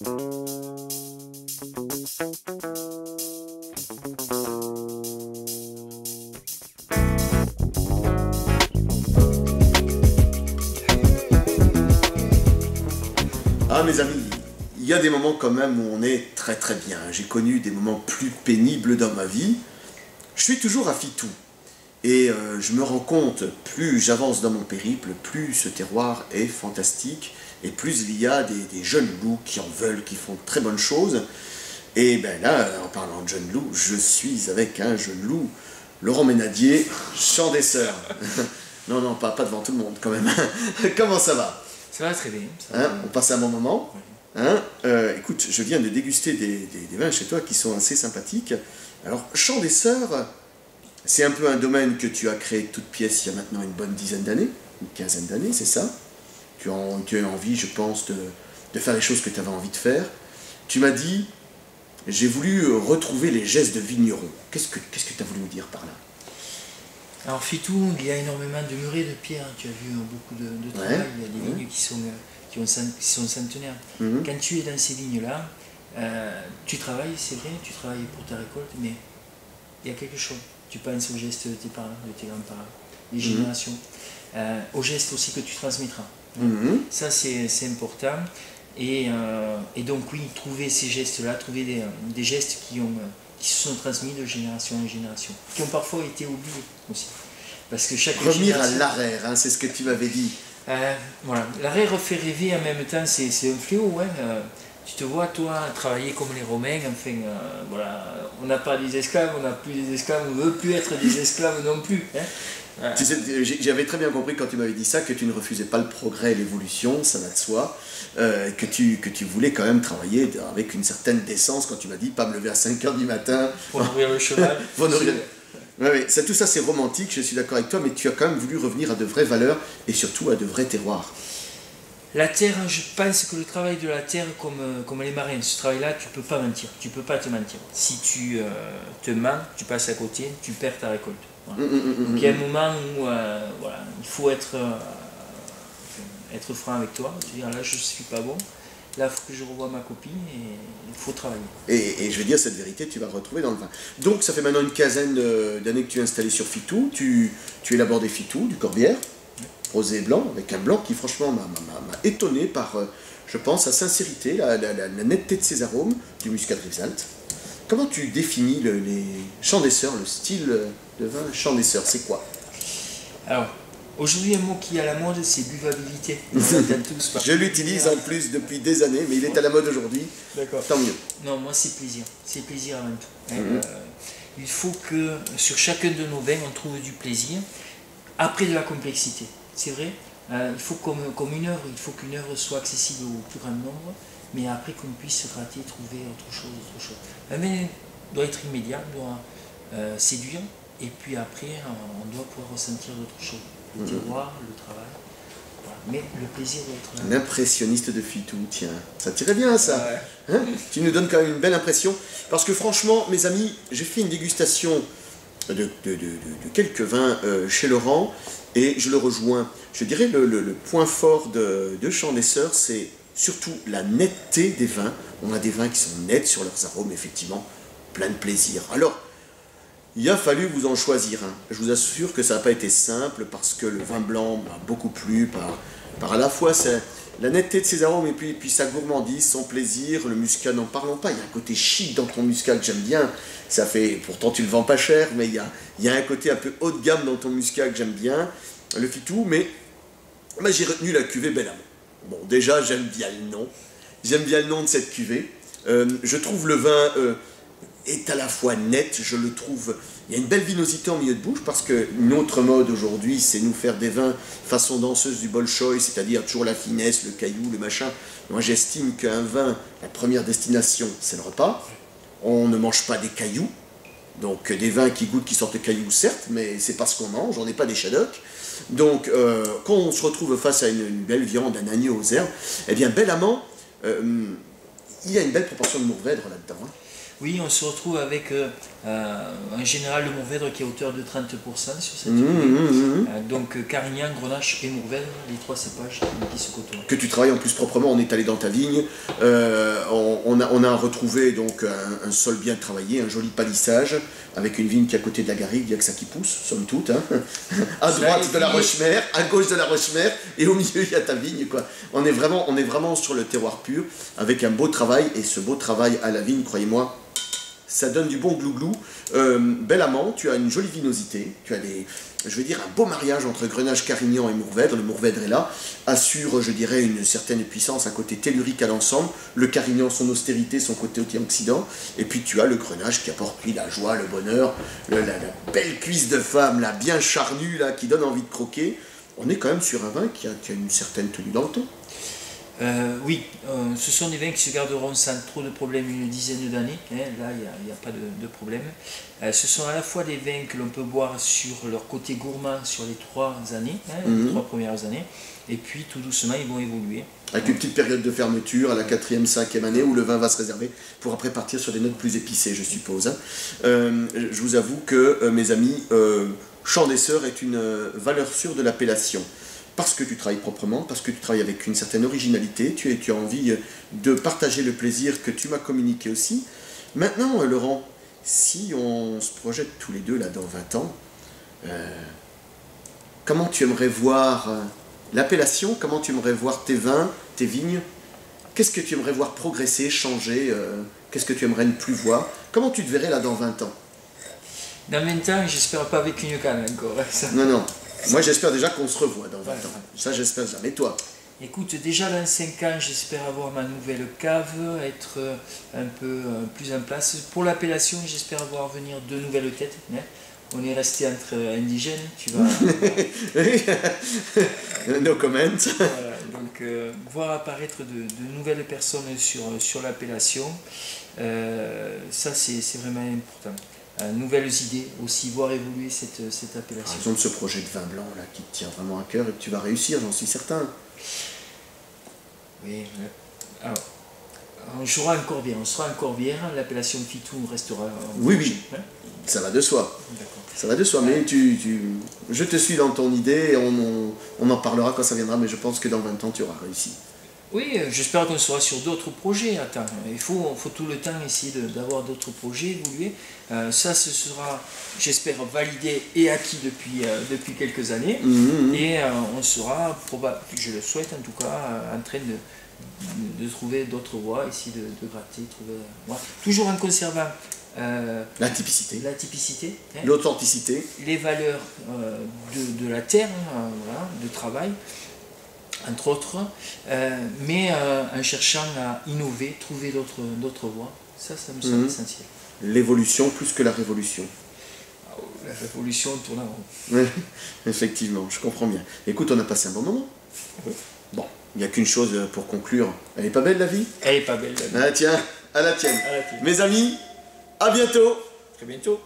Ah mes amis, il y a des moments quand même où on est très très bien. J'ai connu des moments plus pénibles dans ma vie. Je suis toujours à Fitou. Et je me rends compte, plus j'avance dans mon périple, plus ce terroir est fantastique. Et plus il y a des jeunes loups qui en veulent, qui font de très bonnes choses. Et ben là, en parlant de jeunes loups, je suis avec un jeune loup, Laurent Ménadier, chant des sœurs. Non, non, pas devant tout le monde quand même. Comment ça va? Ça va très bien. On passe un bon moment. Oui. Écoute, je viens de déguster des vins chez toi qui sont assez sympathiques. Alors, chant des sœurs, c'est un peu un domaine que tu as créé de toutes pièces il y a maintenant une bonne dizaine d'années, une quinzaine d'années, c'est ça? Tu as envie, je pense, de faire les choses que tu avais envie de faire. Tu m'as dit, j'ai voulu retrouver les gestes de vigneron. Qu'est-ce que tu as voulu me dire par là? Alors Fitou, il y a énormément de murets de pierre, tu as vu beaucoup de travail, il y a des vignes qui sont centenaires. Quand tu es dans ces vignes-là, tu travailles, c'est vrai, tu travailles pour ta récolte, mais il y a quelque chose. Tu penses aux gestes de tes parents, de tes grands-parents, des générations, aux gestes aussi que tu transmettras. Ça c'est important. Et donc oui, trouver ces gestes-là, trouver des gestes qui se sont transmis de génération en génération, qui ont parfois été oubliés aussi. Parce que chaque revenir à l'arrière, hein, c'est ce que tu m'avais dit. Voilà. L'arrière fait rêver, en même temps c'est un fléau. Hein. Tu te vois, toi, travailler comme les Romains, enfin, voilà, on n'a pas des esclaves, on n'a plus des esclaves, on ne veut plus être des esclaves non plus. Hein. Tu sais, j'avais très bien compris quand tu m'avais dit ça, que tu ne refusais pas le progrès et l'évolution, ça va de soi, que tu voulais quand même travailler avec une certaine décence quand tu m'as dit pas me lever à 5 h du matin. Pour nourrir le cheval. Oui, tout ça c'est romantique, je suis d'accord avec toi, mais tu as quand même voulu revenir à de vraies valeurs et surtout à de vrais terroirs. La terre, je pense que le travail de la terre, comme les marins, ce travail-là, tu ne peux pas mentir, tu ne peux pas te mentir. Si tu te mens, tu passes à côté, tu perds ta récolte. Voilà. Donc il y a un moment où voilà, il faut être franc avec toi, te dire là je ne suis pas bon, là il faut que je revoie ma copie et il faut travailler. Et je veux dire, cette vérité, tu vas retrouver dans le vin. Donc ça fait maintenant une quinzaine d'années que tu es installé sur Fitou, tu élabores des Fitou, du Corbière, rosé et blanc, avec un blanc qui franchement m'a étonné par, je pense, sa sincérité, la netteté de ses arômes, du muscat Rivesaltes. Comment tu définis les chants des sœurs, le style de vin chant des sœurs, c'est quoi? Alors, aujourd'hui, un mot qui est à la mode, c'est buvabilité. Je l'utilise en plus depuis des années, mais il est à la mode aujourd'hui. D'accord. Tant mieux. Non, moi c'est plaisir avant tout. Il faut que sur chacun de nos vins, on trouve du plaisir, après de la complexité. C'est vrai, il faut comme une œuvre, il faut qu'une œuvre soit accessible au plus grand nombre, mais après qu'on puisse se gratter, trouver autre chose. Un vin doit être immédiat, doit séduire, et puis après, on doit pouvoir ressentir d'autres choses. Le terroir, le travail, voilà. Mais le plaisir doit être là. L'impressionniste de Fitou, tiens, ça tirait bien ça. Ouais. Hein, tu nous donnes quand même une belle impression, parce que franchement, mes amis, j'ai fait une dégustation de quelques vins chez Laurent, et je le rejoins. Je dirais le point fort de Chant des Sœurs, c'est surtout la netteté des vins. On a des vins qui sont nets sur leurs arômes, effectivement, plein de plaisir. Alors, il a fallu vous en choisir un. Je vous assure que ça n'a pas été simple, parce que le vin blanc m'a beaucoup plu, par à la fois la netteté de ses arômes, et puis sa gourmandise, son plaisir, le muscat, n'en parlons pas. Il y a un côté chic dans ton muscat que j'aime bien. Ça fait, pourtant tu le vends pas cher, mais il y a un côté un peu haut de gamme dans ton muscat que j'aime bien, le Fitou, mais j'ai retenu la cuvée Bel Amant. Bon, déjà, j'aime bien le nom. J'aime bien le nom de cette cuvée. Je trouve le vin est à la fois net, je le trouve... Il y a une belle vinosité en milieu de bouche, parce que notre mode aujourd'hui, c'est nous faire des vins façon danseuse du Bolchoï, c'est-à-dire toujours la finesse, le caillou, le machin. Moi, j'estime qu'un vin, la première destination, c'est le repas. On ne mange pas des cailloux. Donc des vins qui goûtent, qui sortent de cailloux, certes, mais c'est pas ce qu'on mange, on n'est pas des shadocks. Donc quand on se retrouve face à une belle viande, un agneau aux herbes, eh bien Bel Amant, il y a une belle proportion de mourvèdre là-dedans. Hein. Oui, on se retrouve avec en général le Mourvèdre qui est à hauteur de 30% sur cette vigne. Donc Carignan, Grenache et Mourvèdre, les 3 cépages qui se côtoient. Que tu travailles en plus proprement, on est allé dans ta vigne, on a retrouvé donc un sol bien travaillé, un joli palissage, avec une vigne qui est à côté de la garrigue, il n'y a que ça qui pousse, somme toute. Hein. À droite de la Roche-Mère, à gauche de la Roche-Mère, et au milieu il y a ta vigne, quoi. On est vraiment sur le terroir pur, avec un beau travail, et ce beau travail à la vigne, croyez-moi, ça donne du bon glouglou. Bel amant, tu as une jolie vinosité, tu as un beau mariage entre Grenache, Carignan et Mourvèdre. Le Mourvèdre est là, assure, je dirais, une certaine puissance, un côté tellurique à l'ensemble. Le Carignan, son austérité, son côté antioxydant. Et puis tu as le Grenache qui apporte, lui, la joie, le bonheur, la belle cuisse de femme, là, bien charnue, là, qui donne envie de croquer. On est quand même sur un vin qui a une certaine tenue dans le temps. Oui, ce sont des vins qui se garderont sans trop de problèmes une dizaine d'années, hein, là il n'y a pas de problème. Ce sont à la fois des vins que l'on peut boire sur leur côté gourmand sur les 3 années, les 3 premières années, et puis tout doucement ils vont évoluer. Avec une petite période de fermeture à la 4e, 5e année où le vin va se réserver pour après partir sur des notes plus épicées, je suppose. Hein. Je vous avoue que, mes amis, Champ des Sœurs est une valeur sûre de l'appellation. Parce que tu travailles proprement, parce que tu travailles avec une certaine originalité, tu as envie de partager le plaisir que tu m'as communiqué aussi. Maintenant, Laurent, si on se projette tous les deux là dans 20 ans, comment tu aimerais voir l'appellation, comment tu aimerais voir tes vins, tes vignes? Qu'est-ce que tu aimerais voir progresser, changer? Qu'est-ce que tu aimerais ne plus voir? Comment tu te verrais là dans 20 ans? Dans 20 ans, j'espère pas avec une canne encore. Ça. Non. Moi, j'espère déjà qu'on se revoit dans 20 ans. Ça, j'espère jamais. Toi? Écoute, déjà dans 5 ans, j'espère avoir ma nouvelle cave, être un peu plus en place. Pour l'appellation, j'espère voir venir 2 nouvelles têtes. Hein. On est resté entre indigènes, tu vois. No comment. Voilà, donc, voir apparaître de nouvelles personnes sur l'appellation, ça c'est vraiment important. Nouvelles idées, aussi voir évoluer cette appellation. Par exemple, ce projet de vin blanc là, qui te tient vraiment à cœur et que tu vas réussir, j'en suis certain. Oui, alors, on sera en Corbière, l'appellation Fitou restera. Oui, hein, ça va de soi. Ça va de soi, mais je te suis dans ton idée, on en parlera quand ça viendra, mais je pense que dans 20 ans, tu auras réussi. Oui, j'espère qu'on sera sur d'autres projets. Attends, il faut tout le temps essayer d'avoir d'autres projets, évoluer. Ça, ce sera, j'espère, validé et acquis depuis quelques années. Et on sera, je le souhaite en tout cas, en train de trouver d'autres voies, essayer de gratter, trouver... Ouais. Toujours en conservant la typicité, hein, l'authenticité, les valeurs de la terre, voilà, de travail, entre autres, mais en cherchant à innover, trouver d'autres voies. Ça me semble essentiel. L'évolution plus que la révolution. La révolution tourne en rond. Oui, effectivement, je comprends bien. Écoute, on a passé un bon moment. Oui. Bon, il n'y a qu'une chose pour conclure. Elle est pas belle la vie? Elle est pas belle la vie. Ah tiens, à la tienne. À la tienne. Mes amis, à bientôt. Très bientôt.